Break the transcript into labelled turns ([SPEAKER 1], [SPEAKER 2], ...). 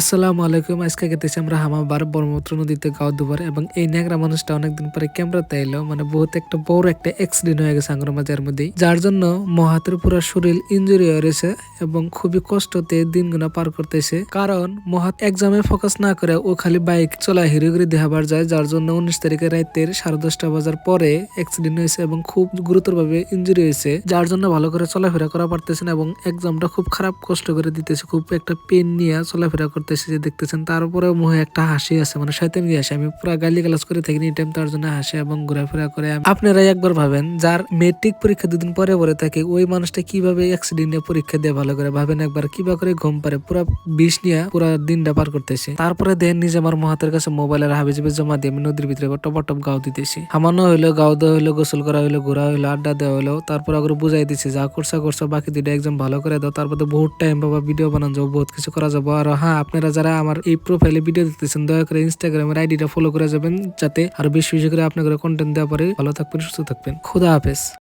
[SPEAKER 1] আসসালামু আলাইকুম। আজকে গেতেছি আমরা হামাবার ব্রহ্মপুত্র নদীতে গাও দুবার এবং এই ন্যাংরা মানুষটা অনেকদিন পরে ক্যামেরাতে এলো। মানে বহুত একটা বড় একটা অ্যাক্সিডেন্ট হয়ে গেছে আঙ্গুর মাঝের মধ্যেই, যার জন্য মহাতের পুরো শরীর ইঞ্জুরি হয়ে রয়েছে এবং খুবই কষ্টতে দিনগুলো পার করতেছে। কারণ মহাত এক্সামে ফোকাস না করে ও খালি বাইক চলা হিরোগিরি দেখাবার যায়, যার জন্য 19 তারিখে রাতের 10:30 বাজার পরে অ্যাক্সিডেন্ট হয়েছে এবং খুব গুরুতরভাবে ইঞ্জুরি হয়েছে, যার জন্য ভালো করে চলাফেরা করা পারতেছে না এবং এক্সামটা খুব খারাপ কষ্ট করে দিতেছে। খুব একটা পেন নিয়ে চলাফেরা করতেছে যে দেখতেছেন। তারপরেও মুখে একটা হাসি আছে, মানে শয়তানি হাসি। আমি পুরো গালি গালাজ করে থাকি এই টাইম, তার জন্য হাসে এবং ঘোরাফেরা করে। আপনারাই একবার ভাবেন, যার মেট্রিক পরীক্ষা দুদিন পরে পরে থাকে ওই মানুষটা কিভাবে অ্যাক্সিডেন্টে পরীক্ষা দিয়ে ভালো করে ভাবেন একবার, কিভাবে করে ঘুম পারে পুরো বিষ নিয়ে পুরো দিনটা পার করতেছে। তারপরে দেন নিজে আমার মহাতের কাছে মোবাইলের হাবিজাবি জমা দিয়ে আমি নদীর ভিতরে টপ টপ গাও দিতেছি। হামানো হইলো, গাও দেওয়া হইলো, গোসল করা হইলো, ঘোরা হইলো, আড্ডা দেওয়া হইলো। তারপর আগে বুঝাই দিচ্ছি যা করছো বাকি দুইটা এক্সাম ভালো করে দাও, তারপর তো বহুত টাইম বাবা ভিডিও বানানো যাবো, বহুত কিছু করা যাবো। আর হ্যাঁ, আপনারা যারা আমার এই প্রোফাইলে ভিডিও দেখতেছেন দয়া করে ইনস্টাগ্রামের আইডিটা ফলো করে যাবেন, যাতে আরো বেশি বেশি করে আপনাদের কন্টেন্ট দেওয়া পরে। ভালো থাকবেন, সুস্থ থাকবেন, খুদা হাফেজ।